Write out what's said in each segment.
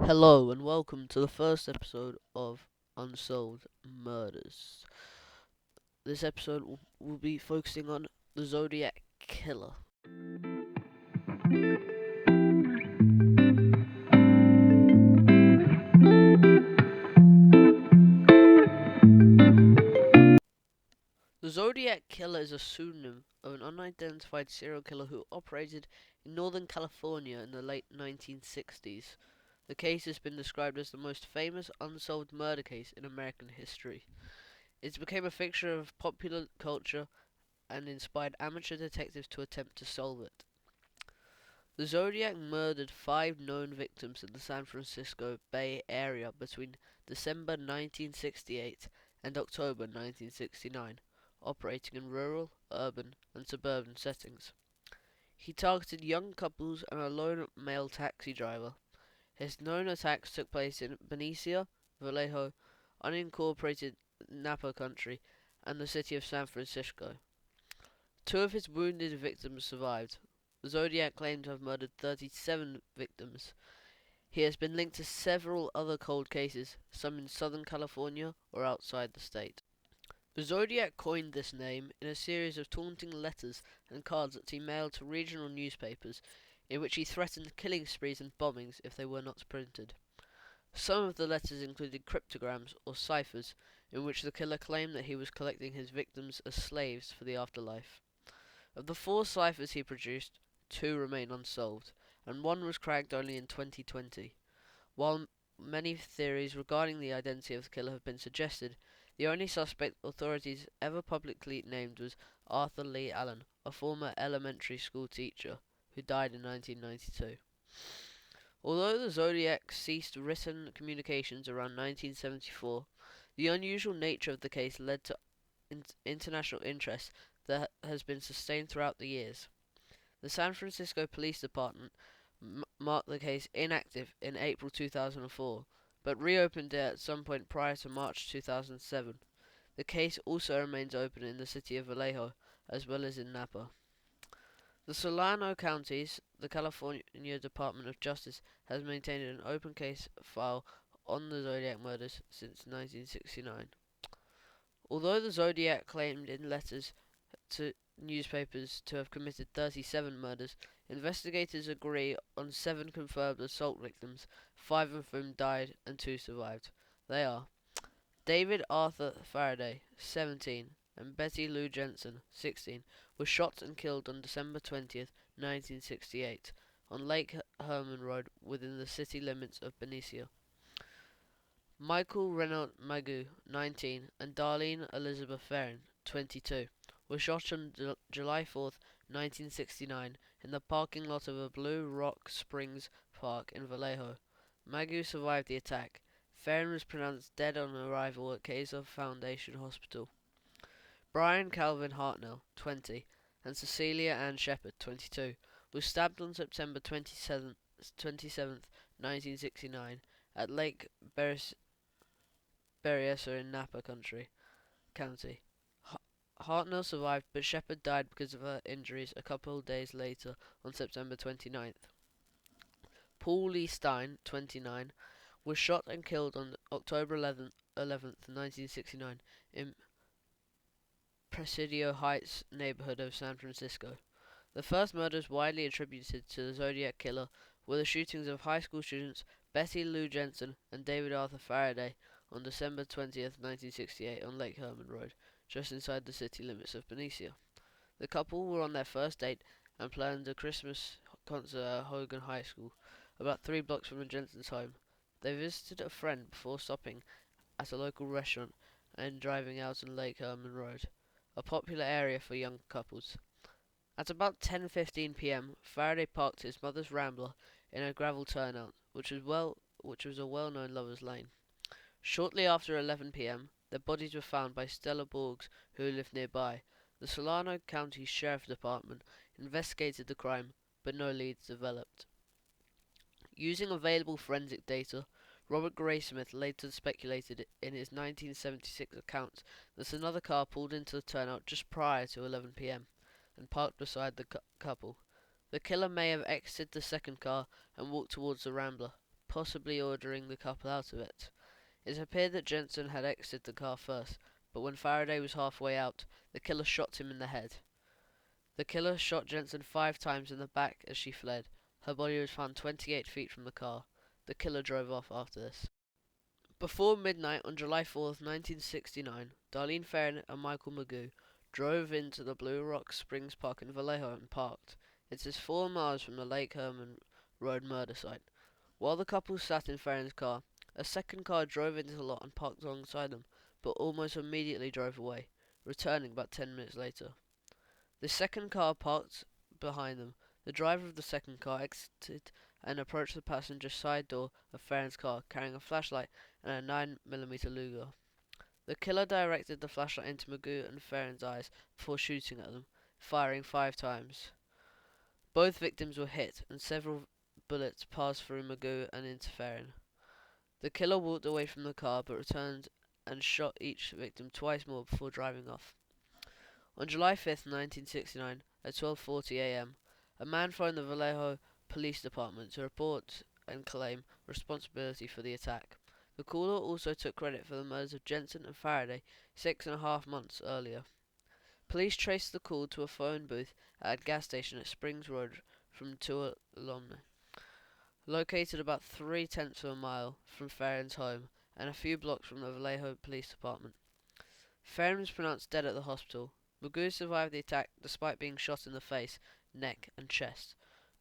Hello and welcome to the first episode of Unsolved Murders. This episode will be focusing on the Zodiac Killer. The Zodiac Killer is a pseudonym of an unidentified serial killer who operated in Northern California in the late 1960s. The case has been described as the most famous unsolved murder case in American history. It became a fixture of popular culture and inspired amateur detectives to attempt to solve it. The Zodiac murdered 5 known victims in the San Francisco Bay Area between December 1968 and October 1969, operating in rural, urban, and suburban settings. He targeted young couples and a lone male taxi driver. His known attacks took place in Benicia, Vallejo, unincorporated Napa Country, and the city of San Francisco. 2 of his wounded victims survived. The Zodiac claimed to have murdered 37 victims. He has been linked to several other cold cases, some in Southern California or outside the state. The Zodiac coined this name in a series of taunting letters and cards that he mailed to regional newspapers, in which he threatened killing sprees and bombings if they were not printed. Some of the letters included cryptograms or ciphers, in which the killer claimed that he was collecting his victims as slaves for the afterlife. Of the 4 ciphers he produced, 2 remain unsolved, and 1 was cracked only in 2020. While many theories regarding the identity of the killer have been suggested, the only suspect authorities ever publicly named was Arthur Lee Allen, a former elementary school teacher who died in 1992. Although the Zodiac ceased written communications around 1974, the unusual nature of the case led to international interest that has been sustained throughout the years. The San Francisco Police Department marked the case inactive in April 2004, but reopened it at some point prior to March 2007. The case also remains open in the city of Vallejo, as well as in Napa. The Solano counties, the California Department of Justice, has maintained an open case file on the Zodiac murders since 1969. Although the Zodiac claimed in letters to newspapers to have committed 37 murders, investigators agree on 7 confirmed assault victims, 5 of whom died and 2 survived. They are David Arthur Faraday, 17, and Betty Lou Jensen, 16, were shot and killed on December 20th, 1968, on Lake Herman Road within the city limits of Benicia. Michael Renaud Magoo, 19, and Darlene Elizabeth Ferrin, 22, were shot on July 4th, 1969, in the parking lot of a Blue Rock Springs park in Vallejo. Magoo survived the attack. Ferrin was pronounced dead on arrival at Kaiser Foundation Hospital. Brian Calvin Hartnell, 20, and Cecilia Ann Shepard, 22, was stabbed on September 27th, 1969, at Lake Berryessa in Napa County. Hartnell survived, but Shepard died because of her injuries a couple of days later on September 29th. Paul Lee Stein, 29, was shot and killed on October 11th, 1969, in Presidio Heights neighborhood of San Francisco. The first murders widely attributed to the Zodiac Killer were the shootings of high school students Betty Lou Jensen and David Arthur Faraday on December 20th, 1968, on Lake Herman Road, just inside the city limits of Benicia. The couple were on their first date and planned a Christmas concert at Hogan High School, about 3 blocks from the Jensen's home. They visited a friend before stopping at a local restaurant and driving out on Lake Herman Road, a popular area for young couples. At about 10:15 p.m., Faraday parked his mother's Rambler in a gravel turnout, which was a well-known lover's lane. Shortly after 11 p.m., their bodies were found by Stella Borgs, who lived nearby. The Solano County Sheriff Department investigated the crime, but no leads developed. Using available forensic data, Robert Graysmith later speculated in his 1976 account that another car pulled into the turnout just prior to 11 p.m. and parked beside the couple. The killer may have exited the second car and walked towards the Rambler. possibly ordering the couple out of it. It appeared that Jensen had exited the car first, but when Faraday was halfway out, the killer shot him in the head. The killer shot Jensen 5 times in the back as she fled. Her body was found 28 feet from the car. The killer drove off after this. Before midnight on July 4th, 1969, Darlene Ferrin and Michael Magoo drove into the Blue Rock Springs Park in Vallejo and parked. It is 4 miles from the Lake Herman Road murder site. While the couple sat in Ferrin's car, a second car drove into the lot and parked alongside them, but almost immediately drove away, returning about 10 minutes later. The second car parked behind them. The driver of the second car exited and approached the passenger side door of Ferrin's car, carrying a flashlight and a 9mm Luger. The killer directed the flashlight into Magoo and Ferrin's eyes before shooting at them, firing 5 times. Both victims were hit, and several bullets passed through Magoo and into Ferrin. The killer walked away from the car, but returned and shot each victim twice more before driving off. On July 5th, 1969, at 12:40 a.m., a man phoned the Vallejo Police Department to report and claim responsibility for the attack. The caller also took credit for the murders of Jensen and Faraday 6.5 months earlier. Police traced the call to a phone booth at a gas station at Springs Road from Tuolumne, located about 3/10 of a mile from Ferrin's home and a few blocks from the Vallejo Police Department. Ferrin was pronounced dead at the hospital. Magoo survived the attack despite being shot in the face, neck, and chest.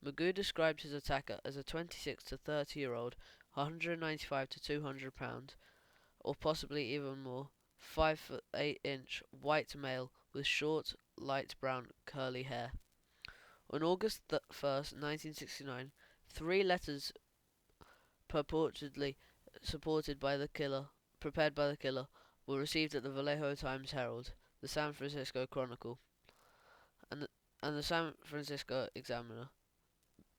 Magoo described his attacker as a 26 to 30-year-old, 195 to 200 pounds, or possibly even more, 5'8" white male with short, light brown, curly hair. On August 1st, 1969, 3 letters purportedly prepared by the killer, were received at the Vallejo Times-Herald, the San Francisco Chronicle, and the San Francisco Examiner.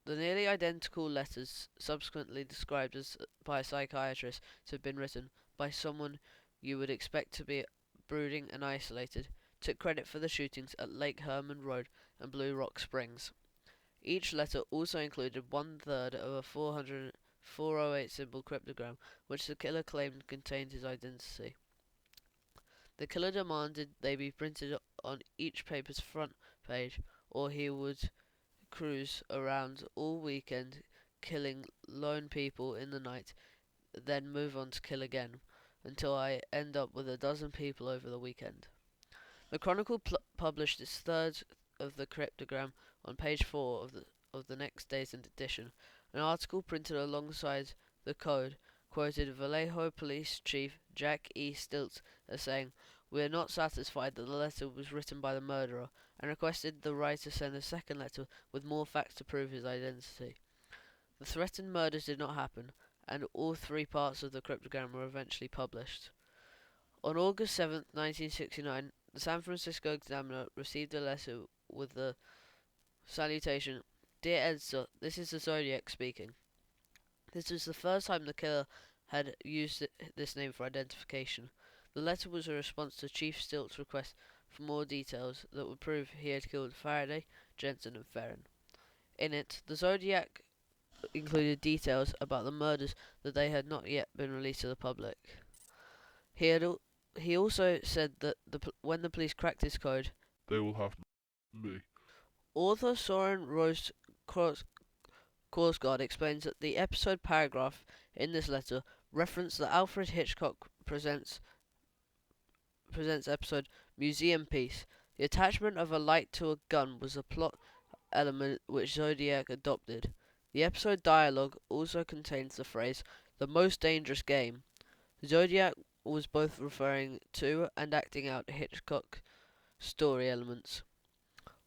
The nearly identical letters, subsequently described as by a psychiatrist to have been written by someone you would expect to be brooding and isolated, took credit for the shootings at Lake Herman Road and Blue Rock Springs. Each letter also included 1/3 of a 408 symbol cryptogram, which the killer claimed contained his identity. The killer demanded they be printed on each paper's front page, or he would cruise around all weekend, killing lone people in the night, then move on to kill again, until I end up with a dozen people over the weekend. The Chronicle published its third of the cryptogram on page 4 of the next day's edition. An article printed alongside the code quoted Vallejo Police Chief Jack E. Stiltz as saying, "We are not satisfied that the letter was written by the murderer," and requested the writer send a second letter with more facts to prove his identity. The threatened murders did not happen, and all 3 parts of the cryptogram were eventually published. On August 7th, 1969, the San Francisco Examiner received a letter with the salutation, "Dear Editor, this is the Zodiac speaking." This was the first time the killer had used this name for identification. The letter was a response to Chief Stilt's request for more details that would prove he had killed Faraday, Jensen, and Ferrin. In it, the Zodiac included details about the murders that they had not yet been released to the public. He also said that when the police cracked his code, they will have me. Author Soren Rose Korsgaard explains that the episode paragraph in this letter referenced the Alfred Hitchcock presents episode Museum Piece. The attachment of a light to a gun was a plot element which Zodiac adopted. The episode dialogue also contains the phrase, "the most dangerous game." Zodiac was both referring to and acting out Hitchcock story elements.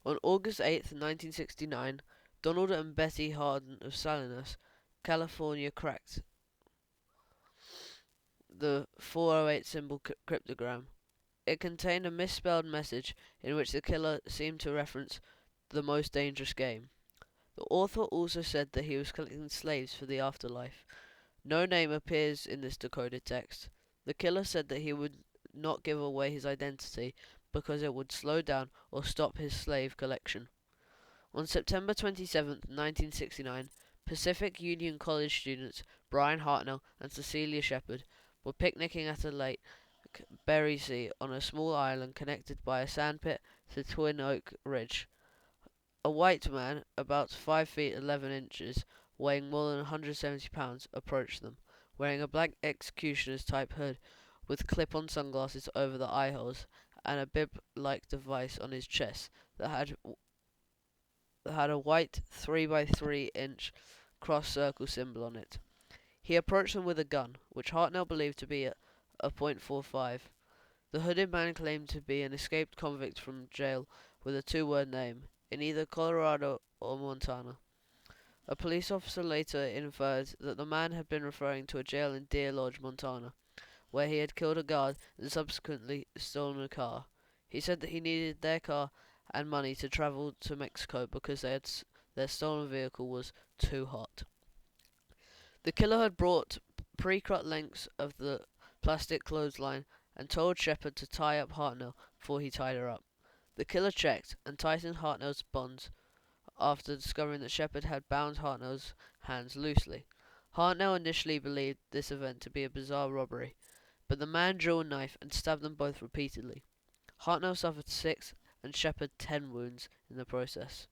On August 8th, 1969, Donald and Betty Harden of Salinas, California cracked the 408 symbol cryptogram. It contained a misspelled message in which the killer seemed to reference the most dangerous game. The author also said that he was collecting slaves for the afterlife. No name appears in this decoded text. The killer said that he would not give away his identity because it would slow down or stop his slave collection. On September 27, 1969, Pacific Union College students Brian Hartnell, and Cecilia Shepherd were picnicking at a lake, Berrysea, on a small island connected by a sandpit to Twin Oak Ridge. A white man, about 5 feet 11 inches, weighing more than 170 pounds, approached them, wearing a black executioner's type hood with clip-on sunglasses over the eye holes and a bib-like device on his chest that had a white 3 by 3 inch cross circle symbol on it. He approached them with a gun, which Hartnell believed to be a .45. The hooded man claimed to be an escaped convict from jail with a two-word name, in either Colorado or Montana. A police officer later inferred that the man had been referring to a jail in Deer Lodge, Montana, where he had killed a guard and subsequently stolen a car. He said that he needed their car and money to travel to Mexico because their stolen vehicle was too hot. The killer had brought pre-cut lengths of the plastic clothesline and told Shepherd to tie up Hartnell before he tied her up. The killer checked and tightened Hartnell's bonds after discovering that Shepherd had bound Hartnell's hands loosely. Hartnell initially believed this event to be a bizarre robbery, but the man drew a knife and stabbed them both repeatedly. Hartnell suffered 6 and Shepherd 10 wounds in the process.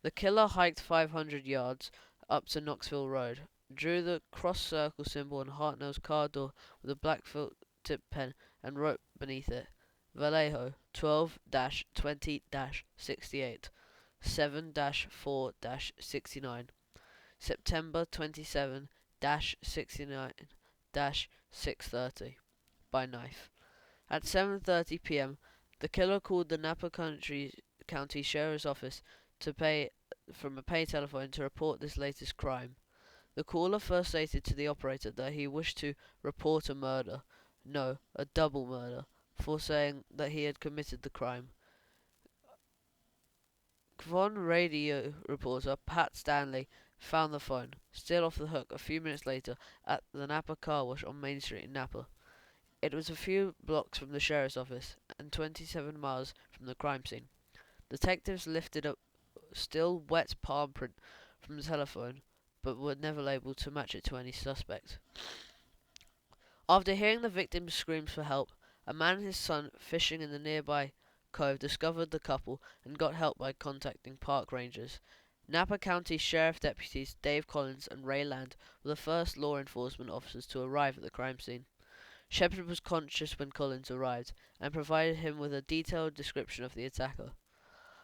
The killer hiked 500 yards up to Knoxville Road, drew the cross-circle symbol on Hartnell's car door with a black felt-tip pen, and wrote beneath it, Vallejo 12-20-68, 7-4-69, September 27-69-630, by knife. At 7:30 p.m., the killer called the Napa County Sheriff's Office from a pay telephone to report this latest crime. The caller first stated to the operator that he wished to report a murder, no, a double murder, for saying that he had committed the crime. Kvon radio reporter Pat Stanley found the phone, still off the hook, a few minutes later at the Napa car wash on Main Street in Napa. It was a few blocks from the sheriff's office and 27 miles from the crime scene. Detectives lifted a still wet palm print from the telephone, but were never able to match it to any suspect. After hearing the victim's screams for help, a man and his son fishing in the nearby cove discovered the couple and got help by contacting park rangers. Napa County Sheriff Deputies Dave Collins and Ray Land were the first law enforcement officers to arrive at the crime scene. Shepherd was conscious when Collins arrived, and provided him with a detailed description of the attacker.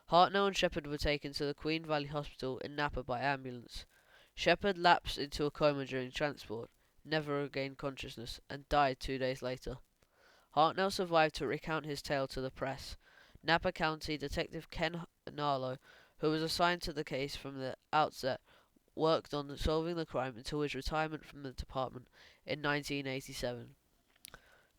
Hartnell and Shepherd were taken to the Queen Valley Hospital in Napa by ambulance. Shepherd lapsed into a coma during transport, never regained consciousness, and died 2 days later. Hartnell survived to recount his tale to the press. Napa County Detective Ken Narlow, who was assigned to the case from the outset, worked on solving the crime until his retirement from the department in 1987.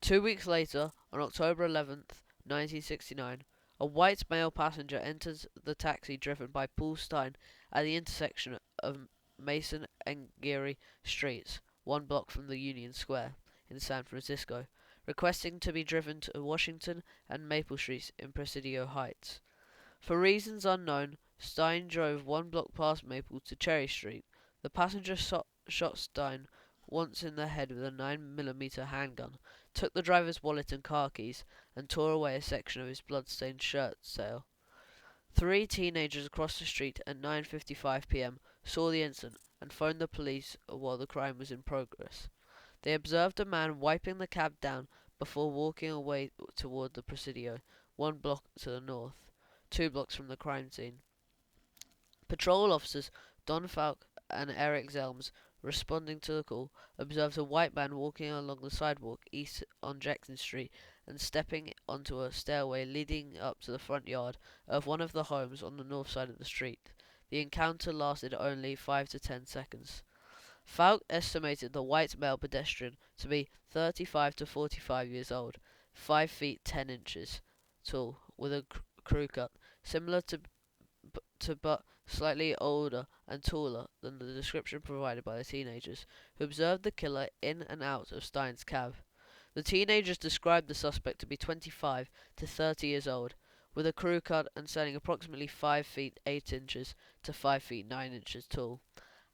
2 weeks later, on October 11th, 1969, a white male passenger enters the taxi driven by Paul Stein at the intersection of Mason and Geary Streets, 1 block from the Union Square in San Francisco, requesting to be driven to Washington and Maple Streets in Presidio Heights. For reasons unknown, Stein drove 1 block past Maple to Cherry Street. The passenger shot Stein once in the head with a 9mm handgun, took the driver's wallet and car keys, and tore away a section of his blood-stained shirt tail. 3 teenagers across the street at 9:55 p.m. saw the incident and phoned the police while the crime was in progress. They observed a man wiping the cab down before walking away toward the Presidio, 1 block to the north, 2 blocks from the crime scene. Patrol officers Don Falk and Eric Zelms, responding to the call, observed a white man walking along the sidewalk east on Jackson Street and stepping onto a stairway leading up to the front yard of one of the homes on the north side of the street. The encounter lasted only 5 to 10 seconds. Falk estimated the white male pedestrian to be 35 to 45 years old, 5 feet 10 inches tall, with a crew cut, similar to but slightly older and taller than the description provided by the teenagers, who observed the killer in and out of Stein's cab. The teenagers described the suspect to be 25 to 30 years old, with a crew cut and standing approximately 5 feet 8 inches to 5 feet 9 inches tall.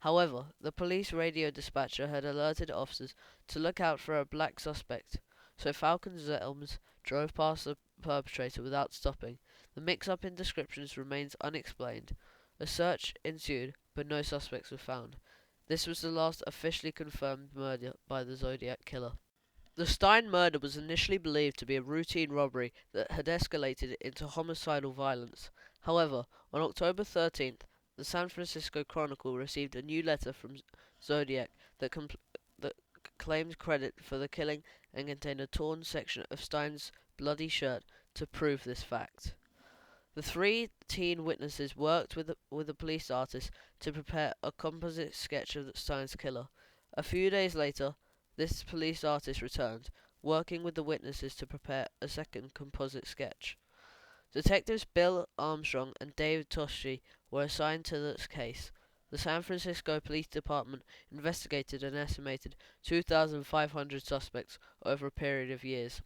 However, the police radio dispatcher had alerted officers to look out for a black suspect, so Falcons Elms drove past the perpetrator without stopping. The mix-up in descriptions remains unexplained. A search ensued, but no suspects were found. This was the last officially confirmed murder by the Zodiac killer. The Stein murder was initially believed to be a routine robbery that had escalated into homicidal violence. However, on October 13th, the San Francisco Chronicle received a new letter from Zodiac that claimed credit for the killing and contained a torn section of Stein's bloody shirt to prove this fact. The three teen witnesses worked with a police artist to prepare a composite sketch of Stein's killer. A few days later, this police artist returned, working with the witnesses to prepare a second composite sketch. Detectives Bill Armstrong and David Toschi were assigned to this case. The San Francisco Police Department investigated an estimated 2,500 suspects over a period of years.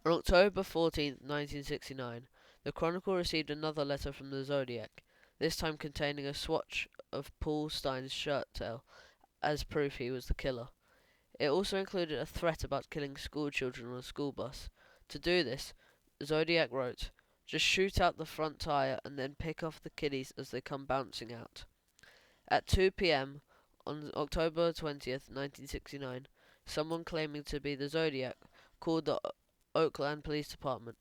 On October 14, 1969, the Chronicle received another letter from the Zodiac, this time containing a swatch of Paul Stein's shirt tail as proof he was the killer. It also included a threat about killing schoolchildren on a school bus. To do this, Zodiac wrote, "Just shoot out the front tire and then pick off the kiddies as they come bouncing out." At 2 p.m. on October 20th, 1969, someone claiming to be the Zodiac called the Oakland Police Department,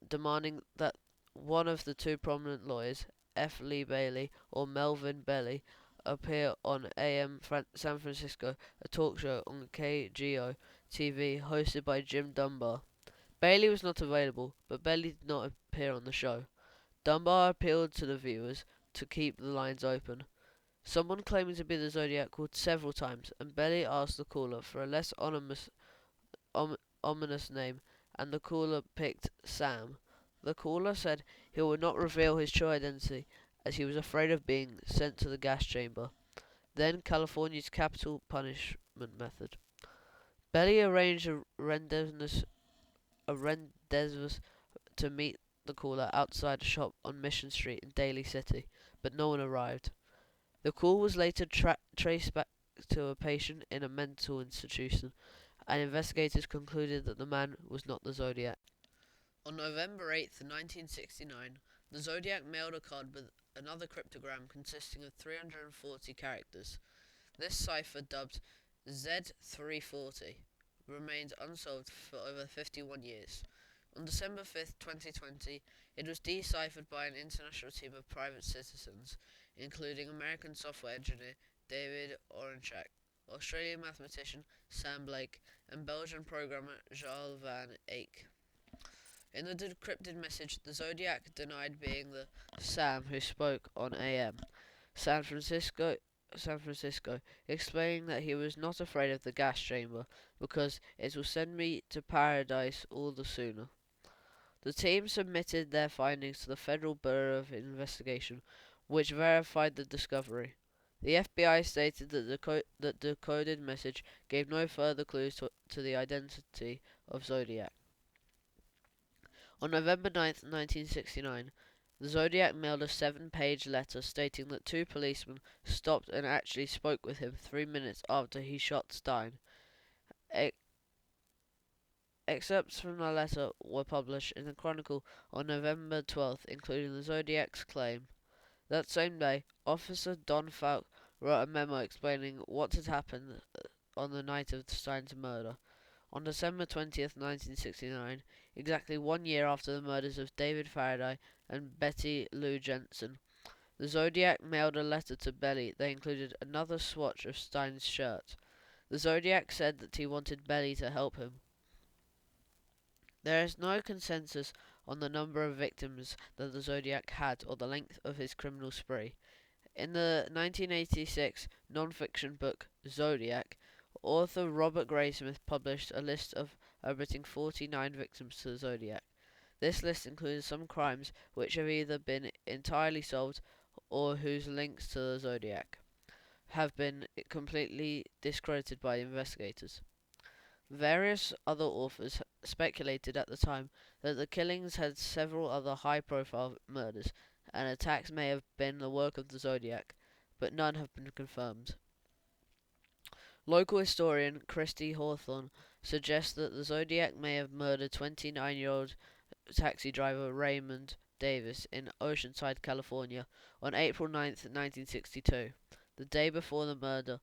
demanding that one of the two prominent lawyers, F. Lee Bailey or Melvin Belly, appear on AM San Francisco, a talk show on KGO TV hosted by Jim Dunbar. Bailey was not available, but Belly did not appear on the show. Dunbar appealed to the viewers to keep the lines open. Someone claiming to be the Zodiac called several times, and Belly asked the caller for a less ominous name, and the caller picked Sam. The caller said he would not reveal his true identity, as he was afraid of being sent to the gas chamber, then California's capital punishment method. Belly arranged a rendezvous to meet the caller outside a shop on Mission Street in Daly City, but no one arrived. The call was later traced back to a patient in a mental institution, and investigators concluded that the man was not the Zodiac. On November 8th, 1969, the Zodiac mailed a card with another cryptogram consisting of 340 characters. This cipher, dubbed Z340, remained unsolved for over 51 years. On December 5th, 2020, it was deciphered by an international team of private citizens, including American software engineer David Oranchak, Australian mathematician Sam Blake, and Belgian programmer Charles van Eyck. In the decrypted message, the Zodiac denied being the Sam who spoke on AM San Francisco, explaining that he was not afraid of the gas chamber because it will send me to paradise all the sooner. The team submitted their findings to the Federal Bureau of Investigation, which verified the discovery. The FBI stated that the decoded message gave no further clues to the identity of Zodiac. On November 9th, 1969, the Zodiac mailed a 7-page letter stating that two policemen stopped and actually spoke with him 3 minutes after he shot Stein. Excerpts from the letter were published in the Chronicle on November 12th, including the Zodiac's claim. That same day, Officer Don Falk wrote a memo explaining what had happened on the night of Stein's murder. On December 20th, 1969, exactly 1 year after the murders of David Faraday and Betty Lou Jensen, the Zodiac mailed a letter to Belly that included another swatch of Stein's shirt. The Zodiac said that he wanted Belly to help him. There is no consensus on the number of victims that the Zodiac had or the length of his criminal spree. In the 1986 non-fiction book Zodiac, author Robert Graysmith published a list of admitting 49 victims to the Zodiac. This list includes some crimes which have either been entirely solved or whose links to the Zodiac have been completely discredited by investigators. Various other authors speculated at the time that the killings had several other high-profile murders, and attacks may have been the work of the Zodiac, but none have been confirmed. Local historian Christy Hawthorne suggests that the Zodiac may have murdered 29-year-old taxi driver Raymond Davis in Oceanside, California, on April 9th, 1962. The day before the murder,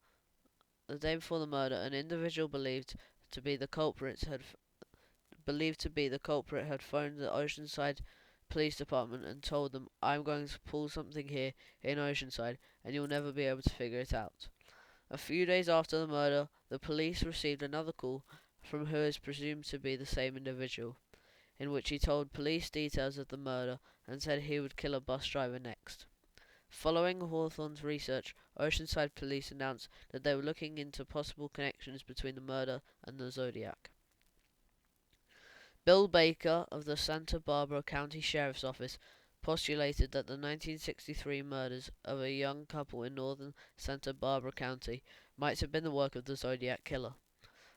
an individual to be the culprit had phoned the Oceanside Police Department and told them, "I'm going to pull something here in Oceanside, and you'll never be able to figure it out." A few days after the murder, the police received another call from who is presumed to be the same individual, in which he told police details of the murder and said he would kill a bus driver next. Following Hawthorne's research, Oceanside Police announced that they were looking into possible connections between the murder and the Zodiac. Bill Baker of the Santa Barbara County Sheriff's Office postulated that the 1963 murders of a young couple in northern Santa Barbara County might have been the work of the Zodiac Killer.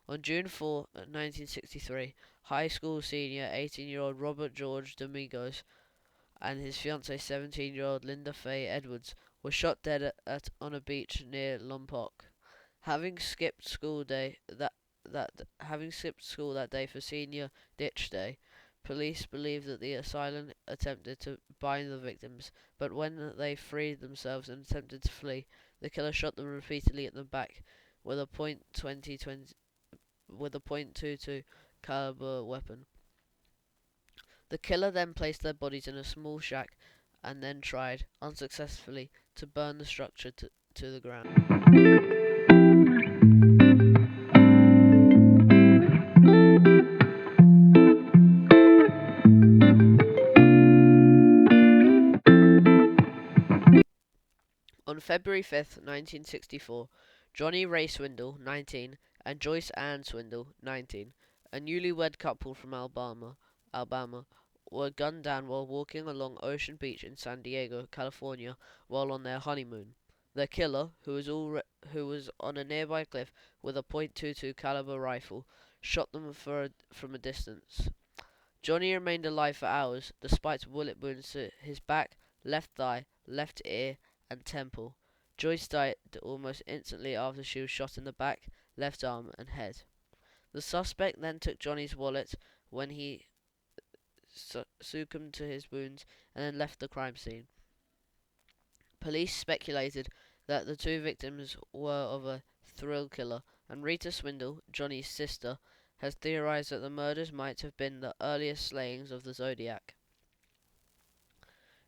On June 4, 1963, high school senior 18-year-old Robert George Domingos and his fiancée 17-year-old Linda Faye Edwards were shot dead on a beach near Lompoc. Having skipped school that day for senior ditch day, police believe that the assailant attempted to bind the victims, but when they freed themselves and attempted to flee, the killer shot them repeatedly at the back with a .22 caliber weapon. The killer then placed their bodies in a small shack and then tried, unsuccessfully, to burn the structure to the ground. On February 5th, 1964, Johnny Ray Swindle, 19, and Joyce Ann Swindle, 19, a newlywed couple from Alabama, were gunned down while walking along Ocean Beach in San Diego, California, while on their honeymoon. Their killer, who was on a nearby cliff with a .22 caliber rifle, shot them from a distance. Johnny remained alive for hours, despite bullet wounds to his back, left thigh, left ear, and temple. Joyce died almost instantly after she was shot in the back, left arm, and head. The suspect then took Johnny's wallet when he succumbed to his wounds and then left the crime scene. Police speculated that the two victims were of a thrill killer, and Rita Swindle, Johnny's sister, has theorized that the murders might have been the earliest slayings of the Zodiac.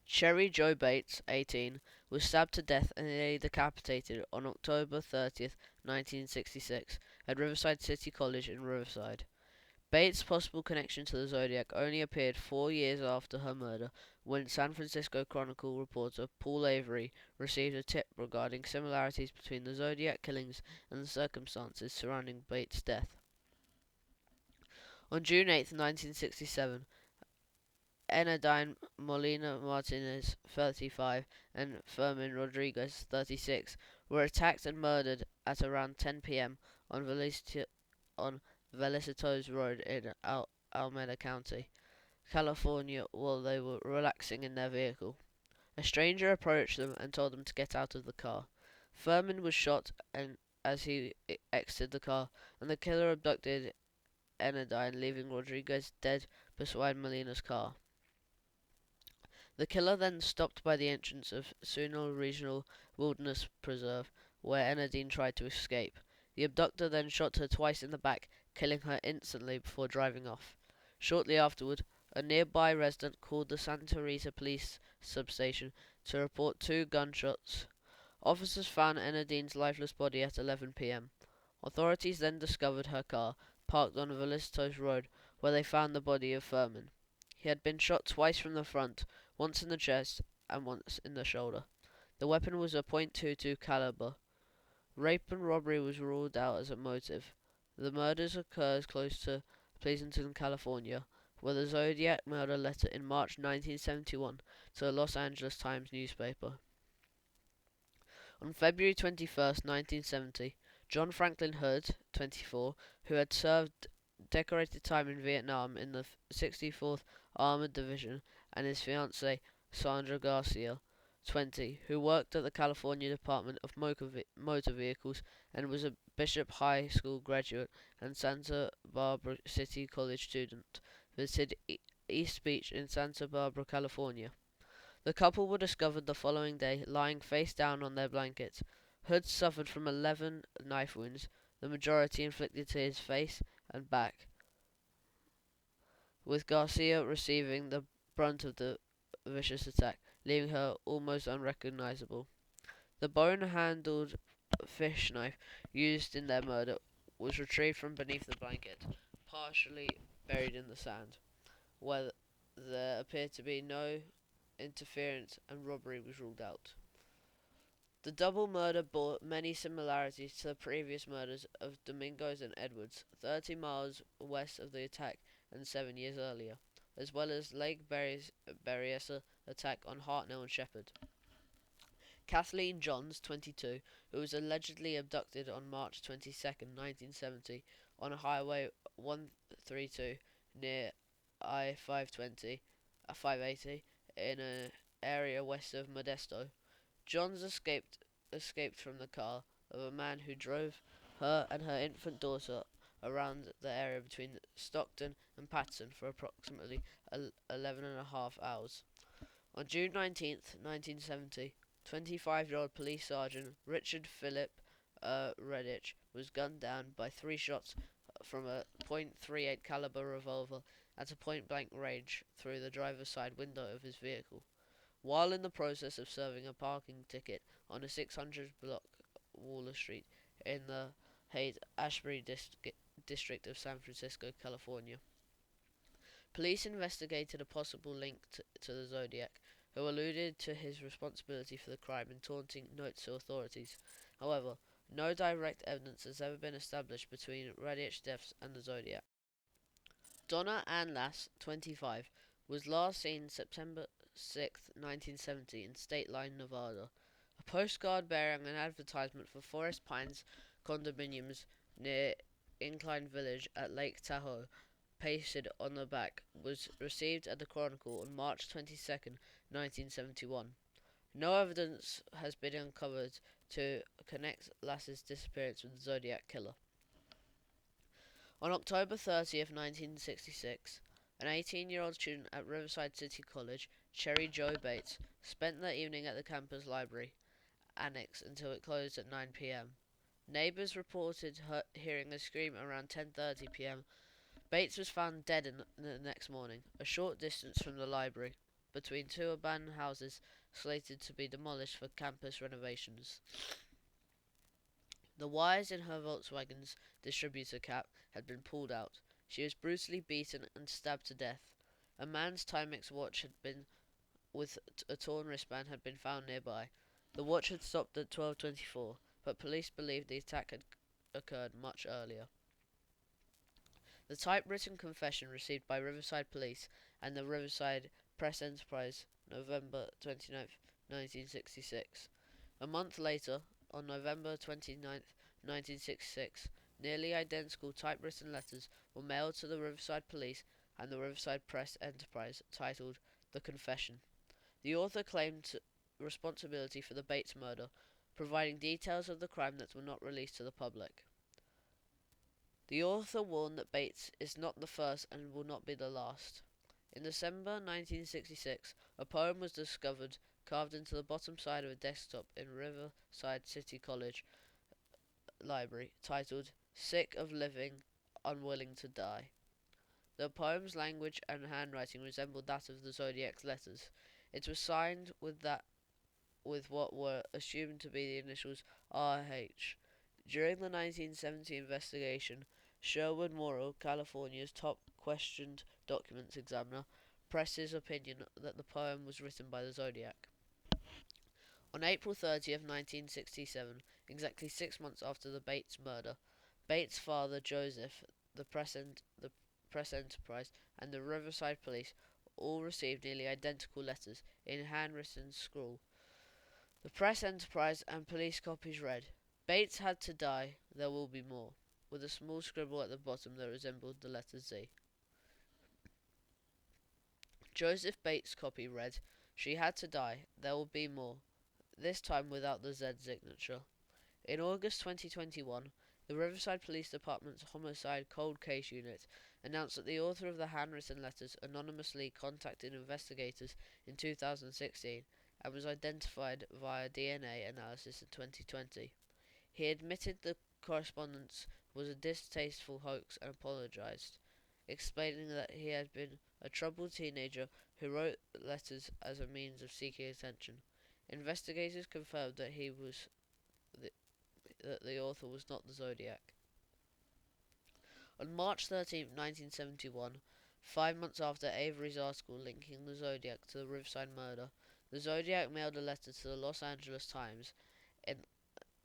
Cherry Jo Bates, 18, was stabbed to death and nearly decapitated on October 30th, 1966, at Riverside City College in Riverside. Bates' possible connection to the Zodiac only appeared 4 years after her murder, when San Francisco Chronicle reporter Paul Avery received a tip regarding similarities between the Zodiac killings and the circumstances surrounding Bates' death. On June 8, 1967, Enadine Molina Martinez, 35, and Fermin Rodriguez, 36, were attacked and murdered at around 10 p.m. on Velicitos Road in Alameda County, California, while they were relaxing in their vehicle. A stranger approached them and told them to get out of the car. Fermin was shot as he exited the car, and the killer abducted Enadine, leaving Rodriguez dead beside Molina's car. The killer then stopped by the entrance of Sunol Regional Wilderness Preserve, where Enadine tried to escape. The abductor then shot her twice in the back, killing her instantly before driving off. Shortly afterward, a nearby resident called the Santa Rita police substation to report 2 gunshots. Officers found Enadine's lifeless body at 11 p.m. Authorities then discovered her car, parked on Velicitos Road, where they found the body of Fermin. He had been shot twice from the front, once in the chest and once in the shoulder. The weapon was a .22 caliber. Rape and robbery was ruled out as a motive. The murders occurred close to Pleasanton, California, where the Zodiac mailed a letter in March 1971 to the Los Angeles Times newspaper. On February 21st, 1970, John Franklin Hood, 24, who had served decorated time in Vietnam in the 64th Armored Division, and his fiancée, Sandra Garcia, 20, who worked at the California Department of Motor Vehicles and was a Bishop High School graduate and Santa Barbara City College student, visited East Beach in Santa Barbara, California. The couple were discovered the following day lying face down on their blankets. Hood suffered from 11 knife wounds, the majority inflicted to his face and back, with Garcia receiving the brunt of the vicious attack, leaving her almost unrecognizable. The bone-handled fish knife used in their murder was retrieved from beneath the blanket, partially buried in the sand, where there appeared to be no interference and robbery was ruled out. The double murder bore many similarities to the previous murders of Domingos and Edwards, 30 miles west of the attack and 7 years earlier, as well as Lake Berryessa attack on Hartnell and Shepherd. Kathleen Johns, 22, who was allegedly abducted on March 22, 1970, on Highway 132 near I-580 in an area west of Modesto. Johns escaped from the car of a man who drove her and her infant daughter around the area between Stockton and Patterson for approximately 11.5 hours. On June 19th, 1970, 25-year-old police sergeant Richard Philip Redditch was gunned down by 3 shots from a .38 caliber revolver at a point-blank range through the driver's side window of his vehicle, while in the process of serving a parking ticket on a 600 block Waller Street in the Haight-Ashbury district of San Francisco, California. Police investigated a possible link to the Zodiac, who alluded to his responsibility for the crime in taunting notes to authorities. However, no direct evidence has ever been established between Radich's deaths and the Zodiac. Donna Ann Lass, 25, was last seen September 6, 1970 in State Line, Nevada. A postcard bearing an advertisement for Forest Pines condominiums near Incline Village at Lake Tahoe, pasted on the back, was received at the Chronicle on March 22, 1971. No evidence has been uncovered to connect Lass's disappearance with the Zodiac Killer. On October 30th, 1966, an 18-year-old student at Riverside City College, Cherry Jo Bates, spent the evening at the campus library annex until it closed at 9 p.m. Neighbors reported hearing a scream around 10:30 p.m. Bates was found dead the next morning, a short distance from the library, between 2 abandoned houses slated to be demolished for campus renovations. The wires in her Volkswagen's distributor cap had been pulled out. She was brutally beaten and stabbed to death. A man's Timex watch with a torn wristband had been found nearby. The watch had stopped at 12:24, but police believed the attack had occurred much earlier. The typewritten confession received by Riverside Police and the Riverside Press Enterprise, November 29th, 1966. A month later, on November 29th, 1966, nearly identical typewritten letters were mailed to the Riverside Police and the Riverside Press Enterprise, titled The Confession. The author claimed responsibility for the Bates murder, providing details of the crime that were not released to the public. The author warned that Bates is not the first and will not be the last. In December 1966, a poem was discovered carved into the bottom side of a desktop in Riverside City College library, titled Sick of Living, Unwilling to Die. The poem's language and handwriting resembled that of the Zodiac's letters. It was signed with what were assumed to be the initials R.H. During the 1970 investigation, Sherwood Morrill, California's top questioned documents examiner, pressed his opinion that the poem was written by the Zodiac. On April 30th, 1967, exactly 6 months after the Bates murder, Bates' father Joseph, the Press Enterprise, and the Riverside Police all received nearly identical letters in handwritten scrawl. The Press Enterprise and police copies read, "Bates had to die, there will be more," with a small scribble at the bottom that resembled the letter Z. Joseph Bates' copy read, She had to die. There will be more, this time without the Z signature. In August 2021, the Riverside Police Department's Homicide Cold Case Unit announced that the author of the handwritten letters anonymously contacted investigators in 2016 and was identified via DNA analysis in 2020. He admitted the correspondence was a distasteful hoax and apologized, explaining that he had been a troubled teenager who wrote letters as a means of seeking attention. Investigators confirmed that the, the author was not the Zodiac. On March 13, 1971, 5 months after Avery's article linking the Zodiac to the Riverside murder, the Zodiac mailed a letter to the Los Angeles Times. In,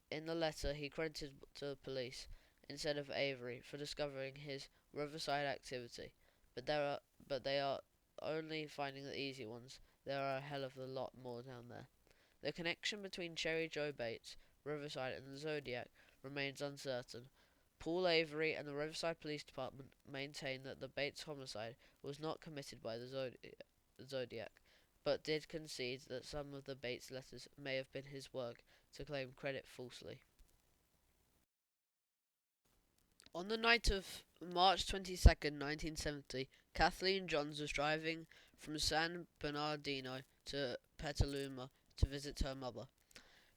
in the letter, he credited to the police, instead of Avery, for discovering his Riverside activity. But they are only finding the easy ones. There are a hell of a lot more down there. The connection between Cherry Joe Bates, Riverside, and the Zodiac remains uncertain. Paul Avery and the Riverside Police Department maintain that the Bates homicide was not committed by the Zodiac, but did concede that some of the Bates letters may have been his work to claim credit falsely. On the night of March 22nd, 1970, Kathleen Johns was driving from San Bernardino to Petaluma to visit her mother.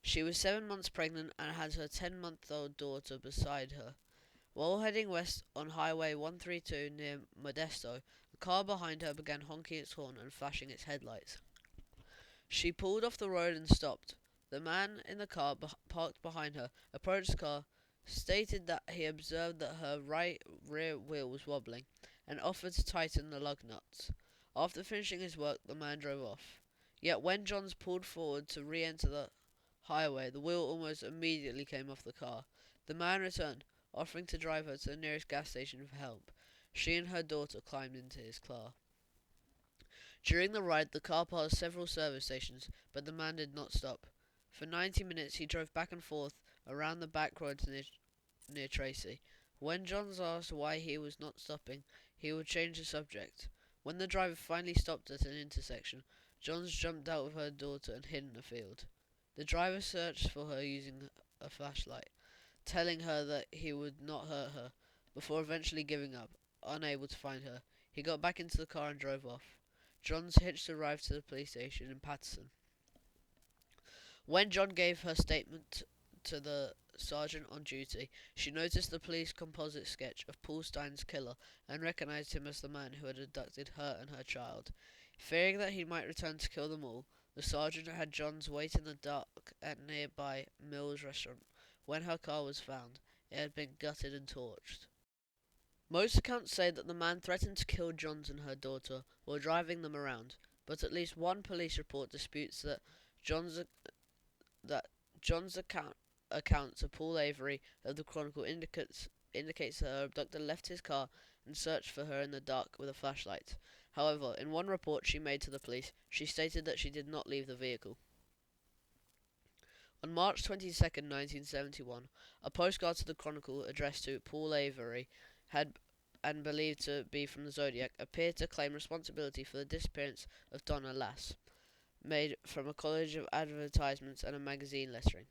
She was 7 months pregnant and had her 10-month-old daughter beside her. While heading west on Highway 132 near Modesto, a car behind her began honking its horn and flashing its headlights. She pulled off the road and stopped. The man in the car parked behind her approached the car, stated that he observed that her right rear wheel was wobbling, and offered to tighten the lug nuts. After finishing his work, the man drove off. Yet when Johns pulled forward to re-enter the highway, the wheel almost immediately came off the car. The man returned, offering to drive her to the nearest gas station for help. She and her daughter climbed into his car. During the ride, the car passed several service stations, but the man did not stop. For 90 minutes, he drove back and forth around the back roads near Tracy. When Johns asked why he was not stopping, he would change the subject. When the driver finally stopped at an intersection, Johns jumped out with her daughter and hid in a field. The driver searched for her using a flashlight, telling her that he would not hurt her, before eventually giving up. Unable to find her, he got back into the car and drove off. Johns hitched a ride to the police station in Patterson. When John gave her statement to the sergeant on duty, she noticed the police composite sketch of Paul Stein's killer and recognized him as the man who had abducted her and her child. Fearing that he might return to kill them all, the sergeant had Johns wait in the dark at nearby Mills restaurant. When her car was found, it had been gutted and torched. Most accounts say that the man threatened to kill Johns and her daughter while driving them around, but at least one police report disputes that Johns account to Paul Avery of the Chronicle indicates that her abductor left his car and searched for her in the dark with a flashlight. However, in one report she made to the police, she stated that she did not leave the vehicle. On March 22nd, 1971, a postcard to the Chronicle addressed to Paul Avery had and believed to be from the Zodiac appeared to claim responsibility for the disappearance of Donna Lass, made from a college of advertisements and a magazine lettering.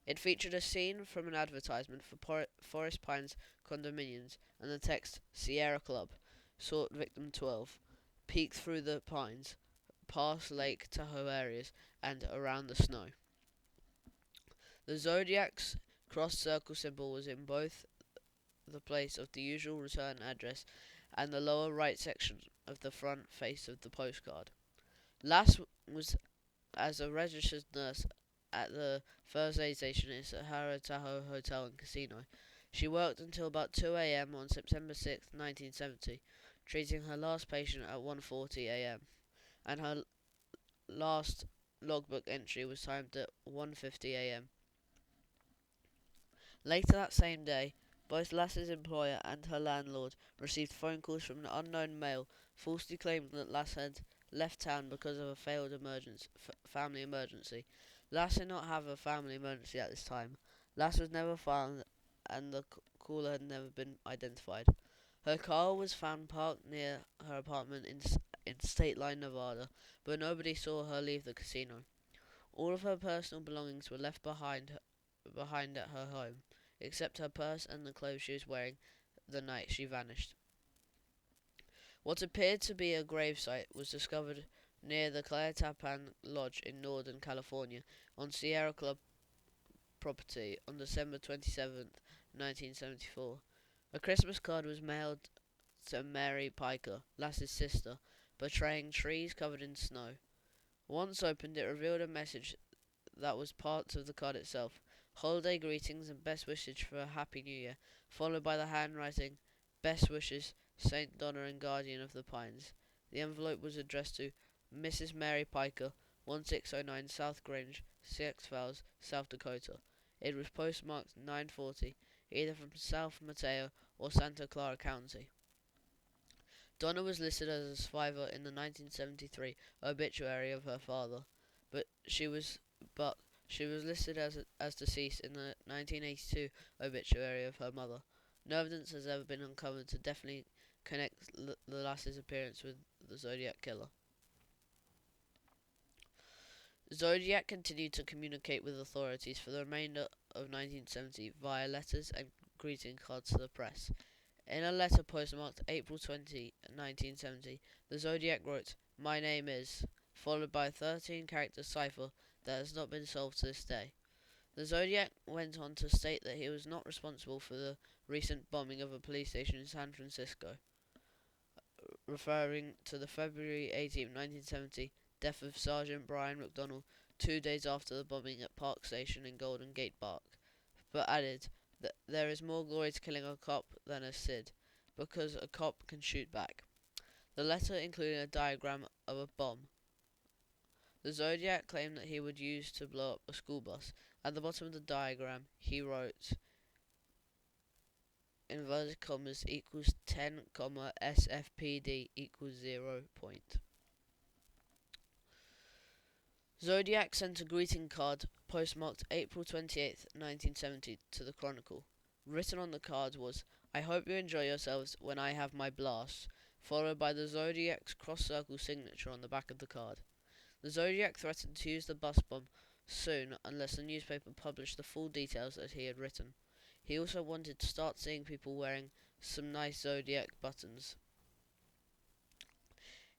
It featured a scene from an advertisement for Forest Pines condominiums and the text Sierra Club, sought victim 12, peeked through the pines, past Lake Tahoe areas, and around the snow. The Zodiac's cross circle symbol was in both the place of the usual return address and the lower right section of the front face of the postcard. Lass was as a registered nurse at the first aid station in Sahara Tahoe Hotel and Casino. She worked until about 2 a.m. on September 6, 1970, treating her last patient at 1:40 a.m. and her last logbook entry was timed at 1:50 a.m. Later that same day, both Lass's employer and her landlord received phone calls from an unknown male falsely claiming that Lass had left town because of a failed family emergency. Lass did not have a family emergency at this time. Lass was never found and the caller had never been identified. Her car was found parked near her apartment in State Line, Nevada, but nobody saw her leave the casino. All of her personal belongings were left behind at her home, except her purse and the clothes she was wearing the night she vanished. What appeared to be a gravesite was discovered near the Claire Tappan Lodge in Northern California on Sierra Club property on December 27th, 1974. A Christmas card was mailed to Mary Piker, Lass's sister, portraying trees covered in snow. Once opened, it revealed a message that was part of the card itself: holiday greetings and best wishes for a happy new year, followed by the handwriting, best wishes, Saint Donna and Guardian of the Pines. The envelope was addressed to Mrs. Mary Piker, 1609 South Grange, Sioux Falls, South Dakota. It was postmarked 940, either from South Mateo or Santa Clara County. Donna was listed as a survivor in the 1973 obituary of her father, but she was listed as deceased in the 1982 obituary of her mother. No evidence has ever been uncovered to definitely connect the Lass's appearance with the Zodiac killer. Zodiac continued to communicate with authorities for the remainder of 1970 via letters and greeting cards to the press. In a letter postmarked April 20, 1970, the Zodiac wrote, "My name is," followed by a 13-character cipher that has not been solved to this day. The Zodiac went on to state that he was not responsible for the recent bombing of a police station in San Francisco, referring to the February 18, 1970 death of Sergeant Brian McDonald 2 days after the bombing at Park Station in Golden Gate Park, but added that there is more glory to killing a cop than a SID, because a cop can shoot back. The letter included a diagram of a bomb the Zodiac claimed that he would use to blow up a school bus. At the bottom of the diagram, he wrote, inverted commas, equals 10, SFPD equals 0 point. Zodiac sent a greeting card postmarked April 28th, 1970 to the Chronicle. Written on the card was, "I hope you enjoy yourselves when I have my blast," followed by the Zodiac's cross-circle signature on the back of the card. The Zodiac threatened to use the bus bomb soon unless the newspaper published the full details that he had written. He also wanted to start seeing people wearing some nice Zodiac buttons.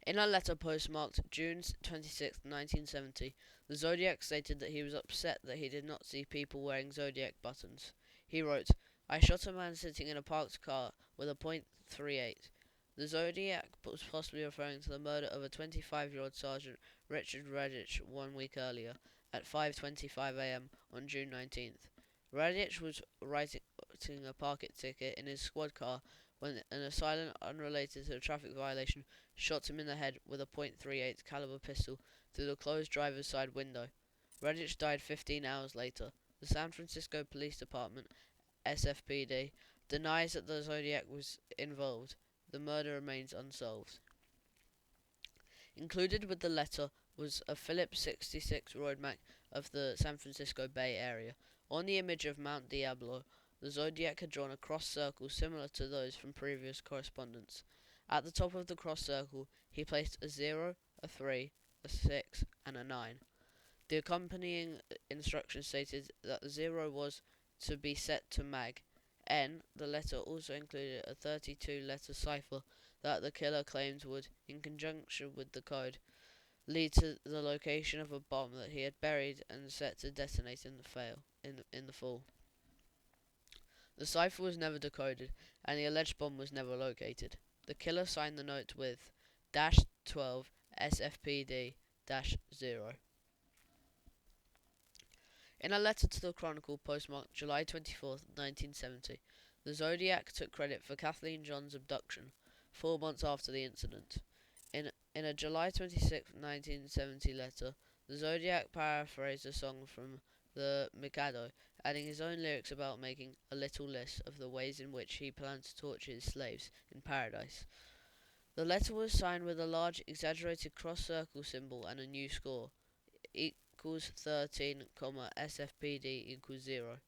In a letter postmarked June 26, 1970, the Zodiac stated that he was upset that he did not see people wearing Zodiac buttons. He wrote, "I shot a man sitting in a parked car with a .38. The Zodiac was possibly referring to the murder of a 25-year-old Sergeant Richard Radich 1 week earlier, at 5:25 a.m. on June 19th. Radich was writing a parking ticket in his squad car when an assailant unrelated to the traffic violation shot him in the head with a .38 caliber pistol through the closed driver's side window. Radich died 15 hours later. The San Francisco Police Department, SFPD, denies that the Zodiac was involved. The murder remains unsolved. Included with the letter was a Phillips 66 road map of the San Francisco Bay Area. On the image of Mount Diablo, the Zodiac had drawn a cross circle similar to those from previous correspondence. At the top of the cross circle, he placed a 0, a 3, a 6, and a 9. The accompanying instructions stated that the 0 was to be set to mag. The letter also included a 32-letter cipher that the killer claimed would, in conjunction with the code, lead to the location of a bomb that he had buried and set to detonate in the fall. The cipher was never decoded, and the alleged bomb was never located. The killer signed the note with -12 SFPD-0. In a letter to the Chronicle postmarked July 24, 1970, the Zodiac took credit for Kathleen John's abduction, 4 months after the incident. In a July 26, 1970 letter, the Zodiac paraphrased a song from the Mikado, adding his own lyrics about making a little list of the ways in which he planned to torture his slaves in paradise. The letter was signed with a large, exaggerated cross-circle symbol and a new score, equals 13, SFPD equals 0.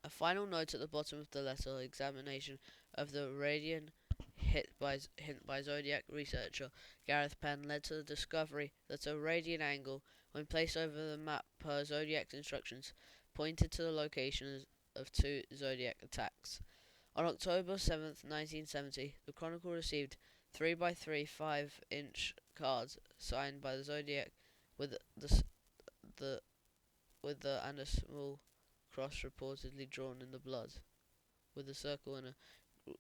A final note at the bottom of the letter: examination of the radian hint by Zodiac researcher Gareth Penn led to the discovery that a radiant angle, when placed over the map per Zodiac's instructions, pointed to the locations of two Zodiac attacks. On October 7th, 1970, the Chronicle received 3 by 3 5-inch cards signed by the Zodiac with the with the and a small cross reportedly drawn in the blood, with a circle and a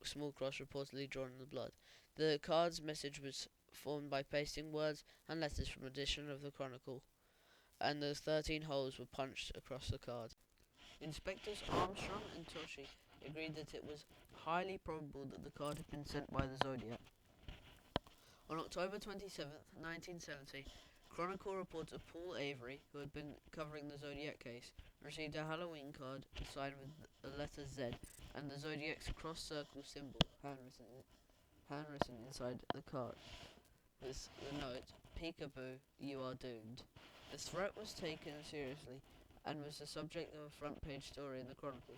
small cross reportedly drawn in the blood. The card's message was formed by pasting words and letters from an edition of the Chronicle, and the 13 holes were punched across the card. Inspectors Armstrong and Toshi agreed that it was highly probable that the card had been sent by the Zodiac. On October 27th, 1970, Chronicle reporter Paul Avery, who had been covering the Zodiac case, received a Halloween card signed with the letter Z and the Zodiac's cross circle symbol handwritten inside the card. With the note, "Peekaboo, you are doomed." The threat was taken seriously and was the subject of a front page story in the Chronicle.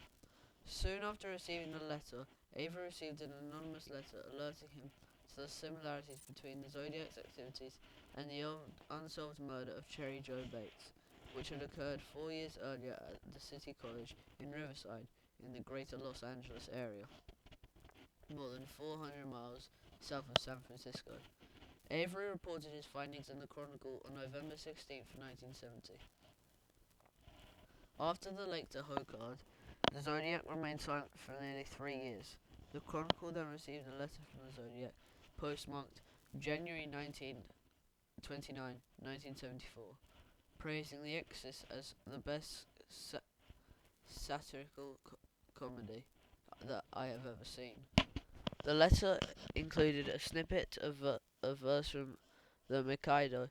Soon after receiving the letter, Avery received an anonymous letter alerting him to the similarities between the Zodiac's activities and the unsolved murder of Cherry Joe Bates, which had occurred 4 years earlier at the City College in Riverside, in the greater Los Angeles area, more than 400 miles south of San Francisco. Avery reported his findings in the Chronicle on November 16th, 1970. After the Lake Tahoe card, the Zodiac remained silent for nearly 3 years. The Chronicle then received a letter from the Zodiac, postmarked January 29, 1974, praising The Exorcist as the best satirical comedy that I have ever seen. The letter included a snippet of a verse from the Mikado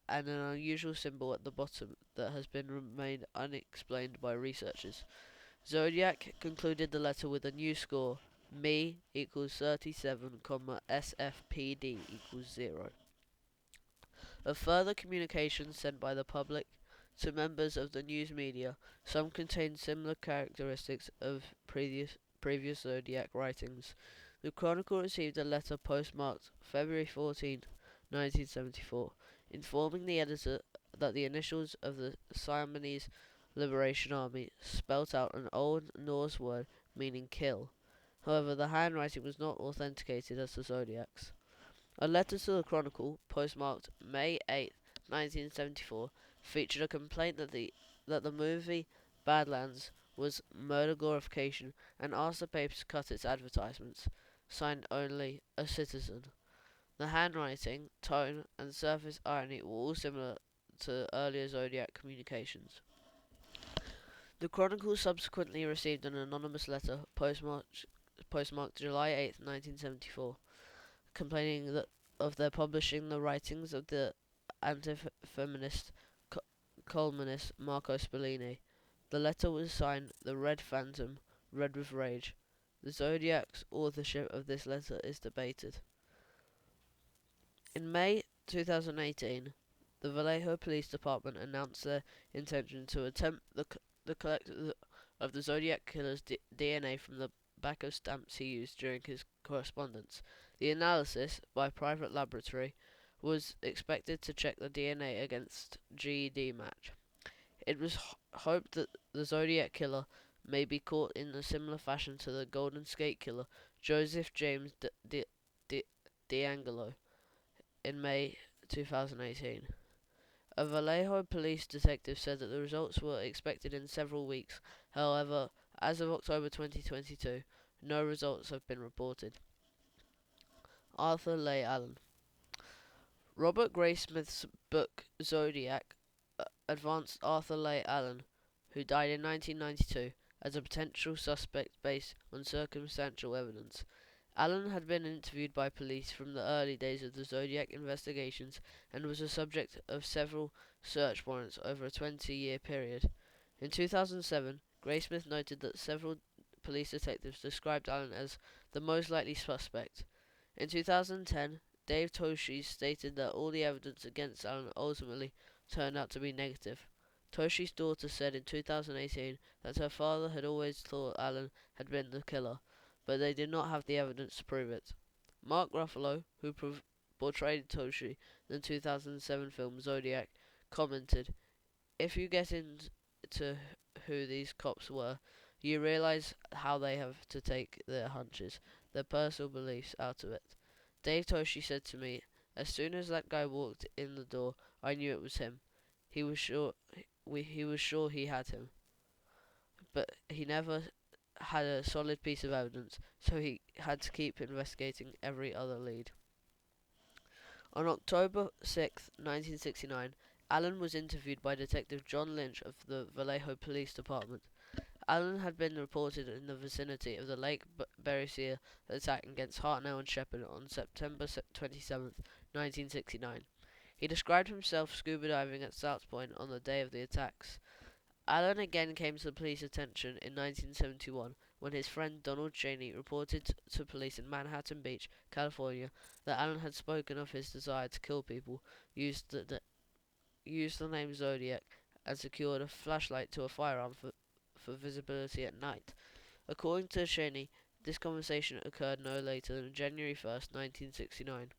and an unusual symbol at the bottom that has been remained unexplained by researchers. Zodiac concluded the letter with a new score: Me equals 37, SFPD equals 0. Of further communications sent by the public to members of the news media, some contained similar characteristics of previous Zodiac writings. The Chronicle received a letter postmarked February 14, 1974, informing the editor that the initials of the Siamese Liberation Army spelt out an old Norse word meaning kill. However, the handwriting was not authenticated as the Zodiac's. A letter to the Chronicle, postmarked May 8, 1974, featured a complaint that the movie Badlands was murder glorification and asked the paper to cut its advertisements. Signed only a citizen. The handwriting, tone, and surface irony were all similar to earlier Zodiac communications. The Chronicle subsequently received an anonymous letter postmarked July 8, 1974, complaining of their publishing the writings of the anti-feminist columnist Marco Spallini. The letter was signed The Red Phantom, Red with Rage. The Zodiac's authorship of this letter is debated. In May 2018, the Vallejo Police Department announced their intention to attempt the collect of the Zodiac killer's DNA from the back of stamps he used during his correspondence. The analysis, by private laboratory, was expected to check the DNA against GED match. It was hoped that the Zodiac killer may be caught in a similar fashion to the Golden Skate Killer, Joseph James D'Angelo, in May 2018. A Vallejo police detective said that the results were expected in several weeks. However, as of October 2022, no results have been reported. Arthur Leigh Allen. Robert Graysmith's book Zodiac advanced Arthur Leigh Allen, who died in 1992, as a potential suspect based on circumstantial evidence. Allen had been interviewed by police from the early days of the Zodiac investigations and was the subject of several search warrants over a 20-year period. In 2007, Graysmith noted that several police detectives described Allen as the most likely suspect. In 2010, Dave Toshi stated that all the evidence against Allen ultimately turned out to be negative. Toshi's daughter said in 2018 that her father had always thought Allen had been the killer, but they did not have the evidence to prove it. Mark Ruffalo, who portrayed Toshi in the 2007 film Zodiac, commented, "If you get into who these cops were, you realize how they have to take their hunches, their personal beliefs out of it. Dave Toshi said to me, as soon as that guy walked in the door, I knew it was him. He was sure he was sure he had him, but he never had a solid piece of evidence, so he had to keep investigating every other lead." On October 6, 1969, Allen was interviewed by Detective John Lynch of the Vallejo Police Department. Allen had been reported in the vicinity of the Lake Berrycia attack against Hartnell and Shepard on September 27, 1969. He described himself scuba diving at South Point on the day of the attacks. Allen again came to the police attention in 1971 when his friend Donald Cheney reported to police in Manhattan Beach, California, that Allen had spoken of his desire to kill people, used the name Zodiac, and secured a flashlight to a firearm for visibility at night. According to Cheney, this conversation occurred no later than January 1st, 1969.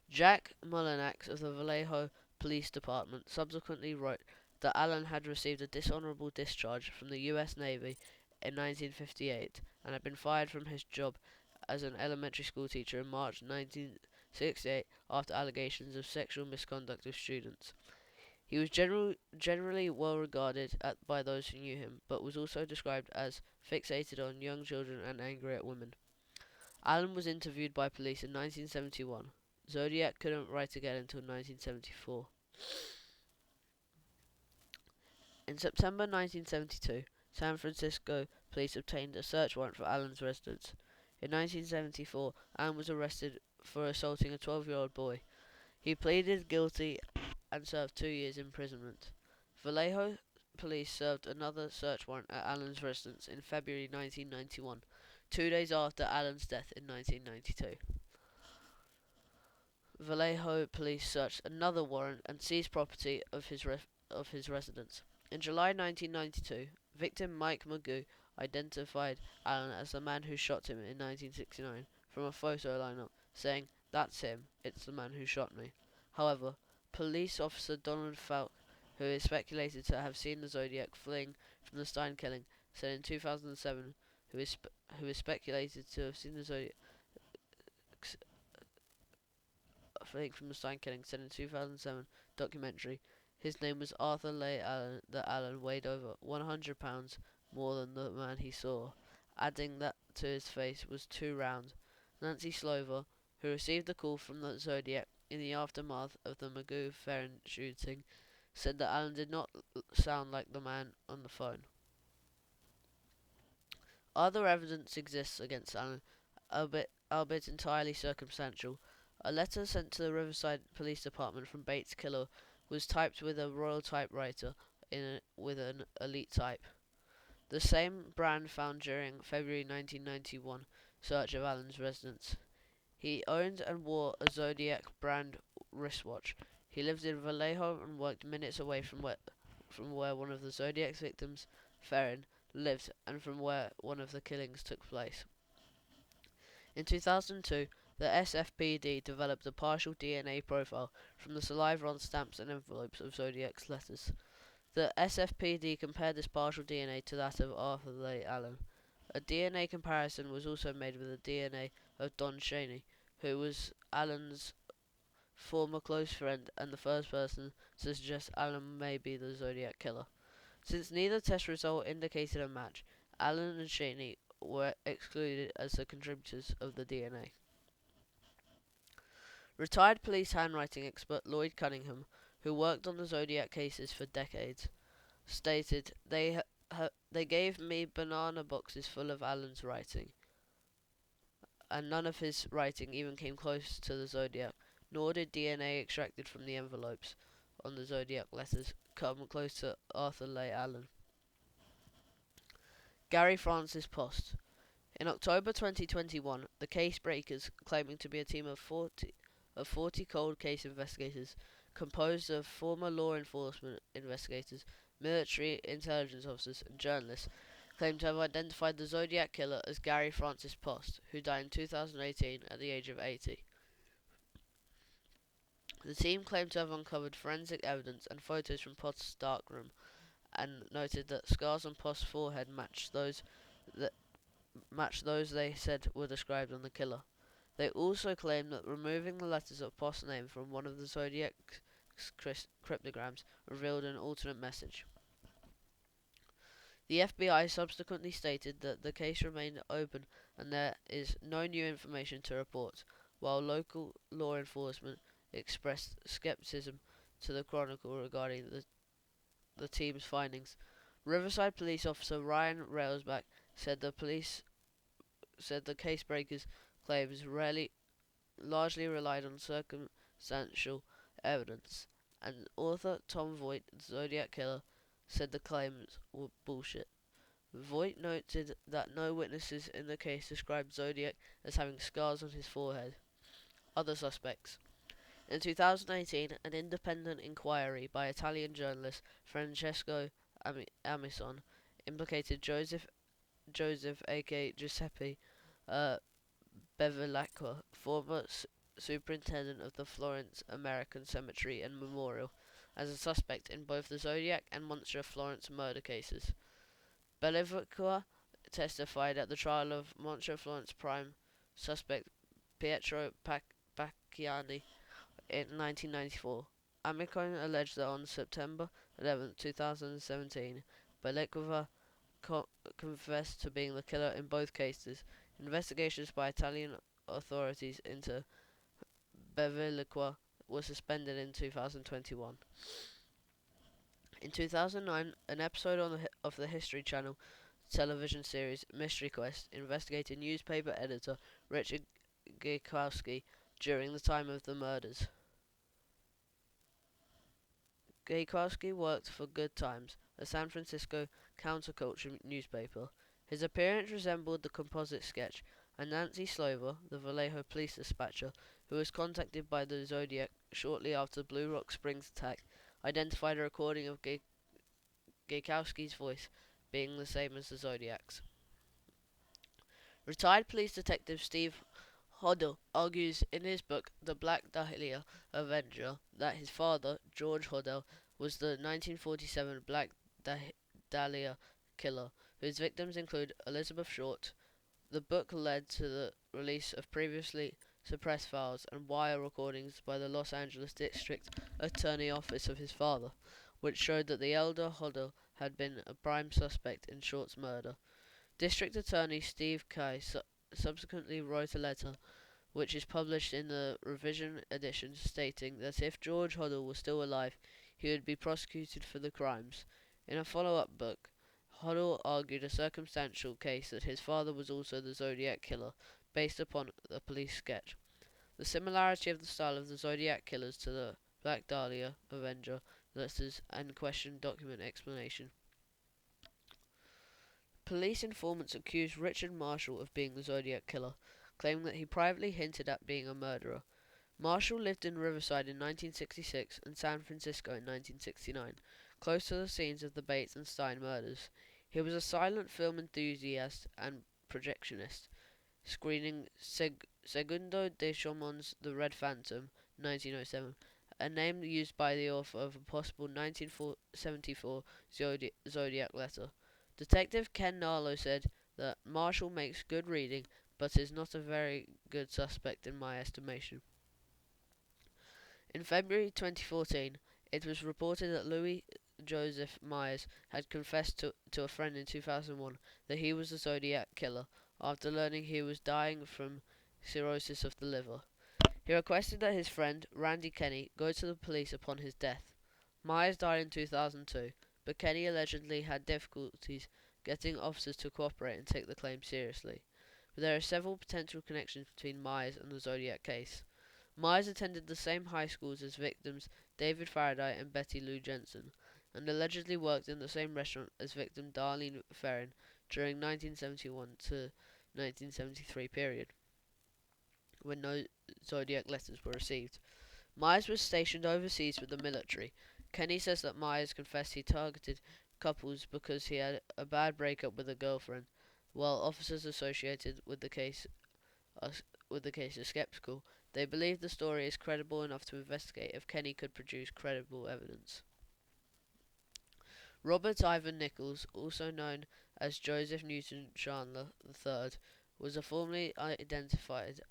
Jack Mullinax of the Vallejo Police Department subsequently wrote that Allen had received a dishonorable discharge from the U.S. Navy in 1958 and had been fired from his job as an elementary school teacher in March 1968 after allegations of sexual misconduct of students. He was generally well regarded by those who knew him, but was also described as fixated on young children and angry at women. Allen was interviewed by police in 1971. Zodiac couldn't write again until 1974. In September 1972, San Francisco police obtained a search warrant for Allen's residence. In 1974, Allen was arrested for assaulting a 12-year-old boy. He pleaded guilty and served 2 years imprisonment. Vallejo police served another search warrant at Allen's residence in February 1991, 2 days after Allen's death in 1992. Vallejo police searched another warrant and seized property of his residence. In July 1992, victim Mike Magoo identified Allen as the man who shot him in 1969 from a photo lineup, saying, "That's him, it's the man who shot me." However, police officer Donald Falk, who is speculated to have seen the Zodiac fleeing from the Stein killing, said in 2007, who is speculated to have seen the Zodiac fleeing from the Stein killing, said in 2007 documentary, his name was Arthur Leigh Allen, that Allen weighed over 100 pounds more than the man he saw, adding that to his face was too round. Nancy Slover, who received the call from the Zodiac in the aftermath of the Magoo-Ferrin shooting, said that Allen did not sound like the man on the phone. Other evidence exists against Allen, albeit entirely circumstantial. A letter sent to the Riverside Police Department from Bates Killer was typed with a Royal typewriter with an Elite type, the same brand found during February 1991 search of Allen's residence. He owned and wore a Zodiac brand wristwatch. He lived in Vallejo and worked minutes away from where one of the Zodiac's victims, Ferrin, lived and from where one of the killings took place. In 2002, the SFPD developed a partial DNA profile from the saliva on stamps and envelopes of Zodiac's letters. The SFPD compared this partial DNA to that of Arthur Leigh Allen. A DNA comparison was also made with the DNA of Don Cheney, who was Allen's former close friend and the first person to suggest Allen may be the Zodiac killer. Since neither test result indicated a match, Allen and Cheney were excluded as the contributors of the DNA. Retired police handwriting expert Lloyd Cunningham, who worked on the Zodiac cases for decades, stated, they gave me banana boxes full of Allen's writing, and none of his writing even came close to the Zodiac, nor did DNA extracted from the envelopes on the Zodiac letters come close to Arthur Leigh Allen. Gary Francis Post. In October 2021, the Case Breakers, claiming to be a team of 40 cold case investigators, composed of former law enforcement investigators, military intelligence officers, and journalists, claimed to have identified the Zodiac killer as Gary Francis Post, who died in 2018 at the age of 80. The team claimed to have uncovered forensic evidence and photos from Post's darkroom, and noted that scars on Post's forehead that matched those they said were described on the killer. They also claimed that removing the letters of Post's name from one of the Zodiac's cryptograms revealed an alternate message. The FBI subsequently stated that the case remained open and there is no new information to report, while local law enforcement expressed skepticism to the Chronicle regarding the team's findings. Riverside police officer Ryan Railsback said the case breakers' claims largely relied on circumstantial evidence, and author Tom Voigt, the Zodiac killer, said the claims were bullshit. Voigt noted that no witnesses in the case described Zodiac as having scars on his forehead. Other suspects. In 2018, an independent inquiry by Italian journalist Francesco Amison implicated Joseph aka Giuseppe uh, Bevilacqua, former superintendent of the Florence American Cemetery and Memorial, as a suspect in both the Zodiac and Monster Florence murder cases. Bevilacqua testified at the trial of Monster Florence prime suspect Pietro Pacchiani in 1994. Amicone alleged that on September 11, 2017, Bevilacqua confessed to being the killer in both cases. Investigations by Italian authorities into Bevilacqua were suspended in 2021. In 2009, an episode of the History Channel television series Mystery Quest investigated newspaper editor Richard Gaykowski during the time of the murders. Gaykowski worked for Good Times, a San Francisco counterculture newspaper. His appearance resembled the composite sketch, and Nancy Slover, the Vallejo police dispatcher, who was contacted by the Zodiac shortly after Blue Rock Springs attack, identified a recording of Gaykowski's voice being the same as the Zodiac's. Retired police detective Steve Hoddle argues in his book The Black Dahlia Avenger that his father, George Hoddle, was the 1947 Black Dahlia killer, whose victims include Elizabeth Short. The book led to the release of previously suppressed files and wire recordings by the Los Angeles District Attorney Office of his father, which showed that the elder Hoddle had been a prime suspect in Short's murder. District Attorney Steve Kai subsequently wrote a letter, which is published in the revision edition, stating that if George Hoddle was still alive, he would be prosecuted for the crimes. In a follow-up book, Hoddle argued a circumstantial case that his father was also the Zodiac killer, based upon the police sketch. The similarity of the style of the Zodiac killers to the Black Dahlia Avenger letters and question document explanation. Police informants accused Richard Marshall of being the Zodiac killer, claiming that he privately hinted at being a murderer. Marshall lived in Riverside in 1966 and San Francisco in 1969, close to the scenes of the Bates and Stein murders. He was a silent film enthusiast and projectionist, screening Segundo de Chaumont's The Red Phantom, 1907, a name used by the author of a possible 1974 Zodiac letter. Detective Ken Narlow said that Marshall makes good reading, but is not a very good suspect in my estimation. In February 2014, it was reported that Louis Joseph Myers had confessed to a friend in 2001 that he was the Zodiac killer after learning he was dying from cirrhosis of the liver. He requested that his friend, Randy Kenny, go to the police upon his death. Myers died in 2002, but Kenny allegedly had difficulties getting officers to cooperate and take the claim seriously. But there are several potential connections between Myers and the Zodiac case. Myers attended the same high schools as victims David Faraday and Betty Lou Jensen, and allegedly worked in the same restaurant as victim Darlene Ferrin during 1971 to 1973 period, when no Zodiac letters were received. Myers was stationed overseas with the military. Kenny says that Myers confessed he targeted couples because he had a bad breakup with a girlfriend, while officers associated are, with the case are skeptical. They believe the story is credible enough to investigate if Kenny could produce credible evidence. Robert Ivan Nichols, also known as Joseph Newton Chandler III, was a formerly unidentified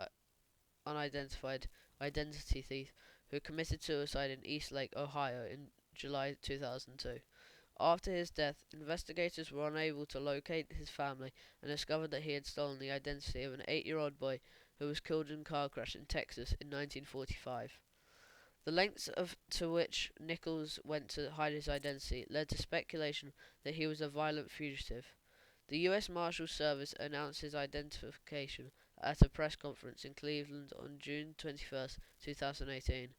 identity thief who committed suicide in Eastlake, Ohio in July 2002. After his death, investigators were unable to locate his family and discovered that he had stolen the identity of an 8-year-old boy who was killed in a car crash in Texas in 1945. The lengths to which Nichols went to hide his identity led to speculation that he was a violent fugitive. The U.S. Marshals Service announced his identification at a press conference in Cleveland on June 21st, 2018.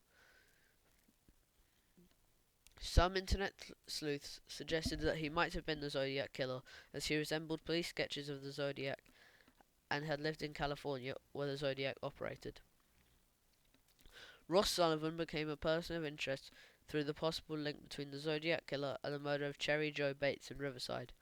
Some internet sleuths suggested that he might have been the Zodiac killer, as he resembled police sketches of the Zodiac and had lived in California, where the Zodiac operated. Ross Sullivan became a person of interest through the possible link between the Zodiac killer and the murder of Cherry Joe Bates in Riverside.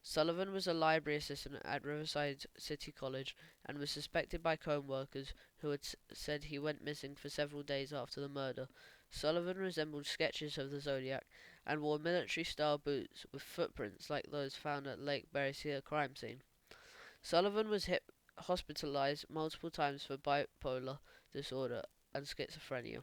Sullivan was a library assistant at Riverside City College and was suspected by co-workers who had said he went missing for several days after the murder. Sullivan resembled sketches of the Zodiac and wore military-style boots with footprints like those found at Lake Beresea crime scene. Sullivan was hospitalized multiple times for bipolar disorder and schizophrenia.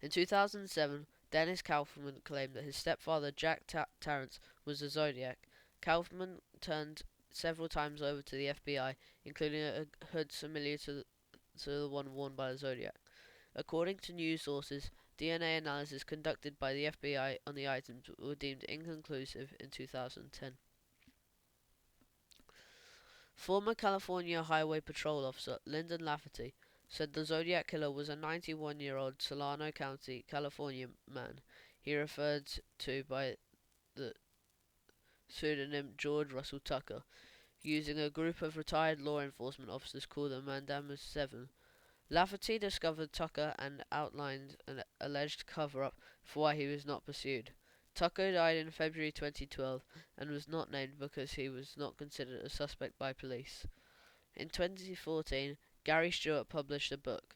In 2007, Dennis Kaufman claimed that his stepfather Jack Tarrance was the Zodiac. Kaufman turned several times over to the FBI, including a hood similar to the one worn by the Zodiac. According to news sources, DNA analysis conducted by the FBI on the items were deemed inconclusive in 2010. Former California Highway Patrol officer Lyndon Lafferty said the Zodiac killer was a 91-year-old Solano County, California man he referred to by the pseudonym George Russell Tucker, using a group of retired law enforcement officers called the Mandamus Seven. Lafferty discovered Tucker and outlined an alleged cover-up for why he was not pursued. Tucker died in February 2012 and was not named because he was not considered a suspect by police. In 2014, Gary Stewart published a book,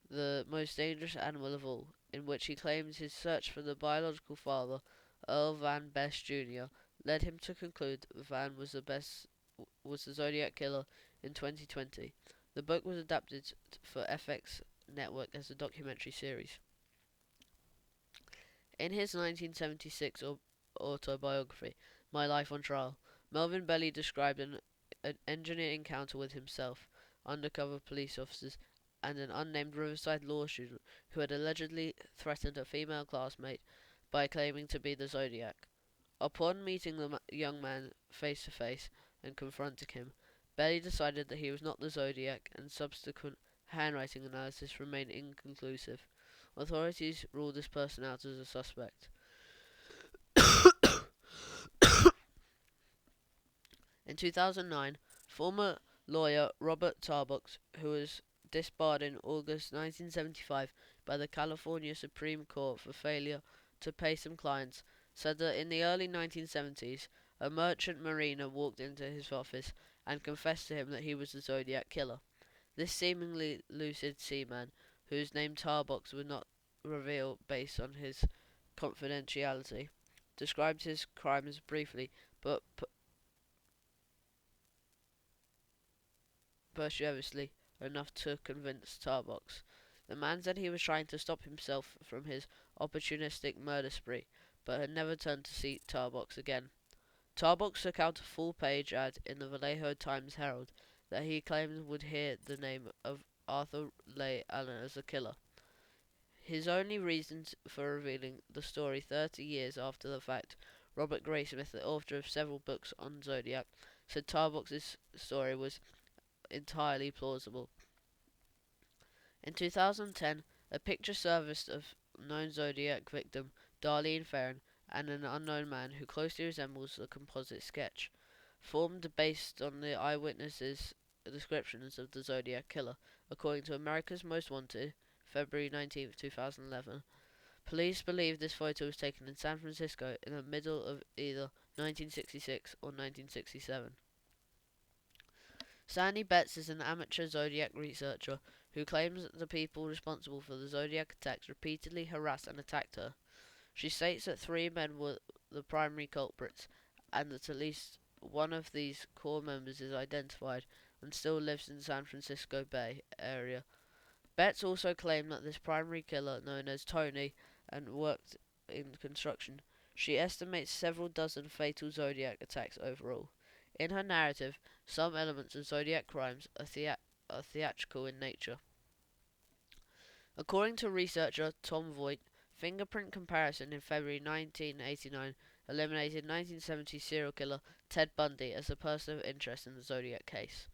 The Most Dangerous Animal of All, in which he claims his search for the biological father, Earl Van Best Jr., led him to conclude that Van was the Zodiac killer in 2020. The book was adapted for FX Network as a documentary series. In his 1976 autobiography, My Life on Trial, Melvin Belly described an engineer encounter with himself, undercover police officers, and an unnamed Riverside law student who had allegedly threatened a female classmate by claiming to be the Zodiac. Upon meeting the young man face to face and confronting him, Belly decided that he was not the Zodiac, and subsequent handwriting analysis remained inconclusive. Authorities ruled this person out as a suspect. In 2009, former lawyer Robert Tarbox, who was disbarred in August 1975 by the California Supreme Court for failure to pay some clients, said that in the early 1970s, a merchant mariner walked into his office and confessed to him that he was the Zodiac killer. This seemingly lucid seaman, whose name Tarbox would not reveal based on his confidentiality, described his crimes briefly but persuasively enough to convince Tarbox. The man said he was trying to stop himself from his opportunistic murder spree, but had never turned to see Tarbox again. Tarbox took out a full-page ad in the Vallejo Times-Herald that he claimed would hear the name of Arthur Leigh Allen as the killer. His only reasons for revealing the story 30 years after the fact, Robert Graysmith, the author of several books on Zodiac, said Tarbox's story was entirely plausible. In 2010, a picture surfaced of known Zodiac victim Darlene Ferrin and an unknown man who closely resembles the composite sketch, formed based on the eyewitnesses' descriptions of the Zodiac killer. According to America's Most Wanted, February 19, 2011, Police believe this photo was taken in San Francisco in the middle of either 1966 or 1967. Sandy Betts is an amateur zodiac researcher who claims that the people responsible for the zodiac attacks repeatedly harassed and attacked her. She states that three men were the primary culprits and that at least one of these core members is identified and still lives in the San Francisco Bay Area. Betts also claimed that this primary killer, known as Tony, and worked in construction. She estimates several dozen fatal Zodiac attacks overall. In her narrative, some elements of Zodiac crimes are theatrical in nature. According to researcher Tom Voigt, fingerprint comparison in February 1989 eliminated 1970 serial killer Ted Bundy as the person of interest in the Zodiac case.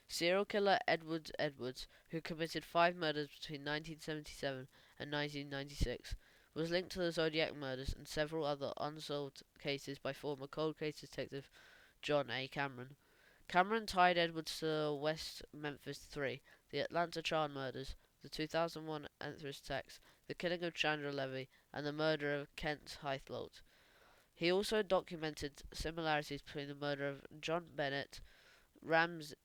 Serial killer Edward Edwards, who committed 5 murders between 1977 and 1996, was linked to the Zodiac murders and several other unsolved cases by former cold case detective John A. Cameron. Cameron tied Edwards to the West Memphis 3, the Atlanta child murders, the 2001 Anthrax attacks, the killing of Chandra Levy, and the murder of Kent Heathlolt. He also documented similarities between the murder of John Bennett Ramsey,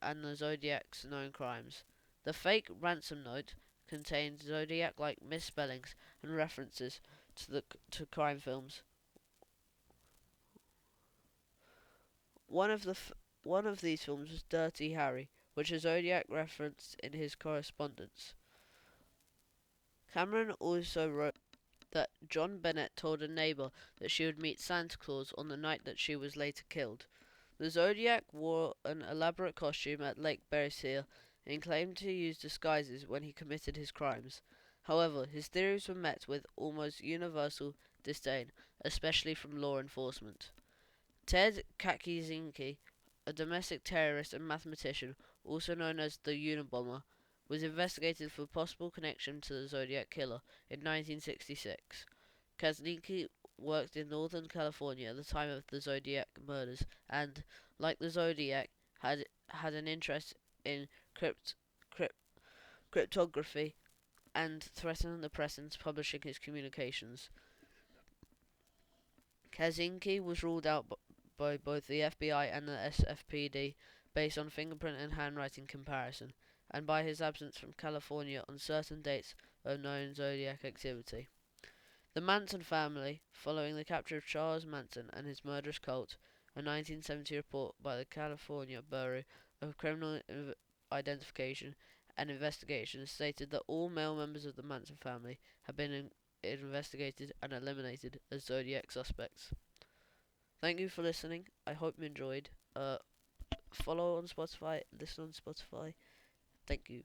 and the Zodiac's known crimes. The fake ransom note contained Zodiac-like misspellings and references to crime films. One of these films was Dirty Harry, which a Zodiac referenced in his correspondence. Cameron also wrote that John Bennett told a neighbor that she would meet Santa Claus on the night that she was later killed. The Zodiac wore an elaborate costume at Lake Bereshill and claimed to use disguises when he committed his crimes. However, his theories were met with almost universal disdain, especially from law enforcement. Ted Kaczynski, a domestic terrorist and mathematician, also known as the Unabomber, was investigated for possible connection to the Zodiac killer in 1966. Kaczynski worked in Northern California at the time of the Zodiac murders and, like the Zodiac, had an interest in crypt, cryptography and threatened the press into publishing his communications. Kaczynski was ruled out by both the FBI and the SFPD based on fingerprint and handwriting comparison, and by his absence from California on certain dates of known Zodiac activity. The Manson family, following the capture of Charles Manson and his murderous cult, a 1970 report by the California Bureau of Criminal Identification and Investigation stated that all male members of the Manson family have been investigated and eliminated as Zodiac suspects. Thank you for listening. I hope you enjoyed. Follow on Spotify, listen on Spotify. Thank you.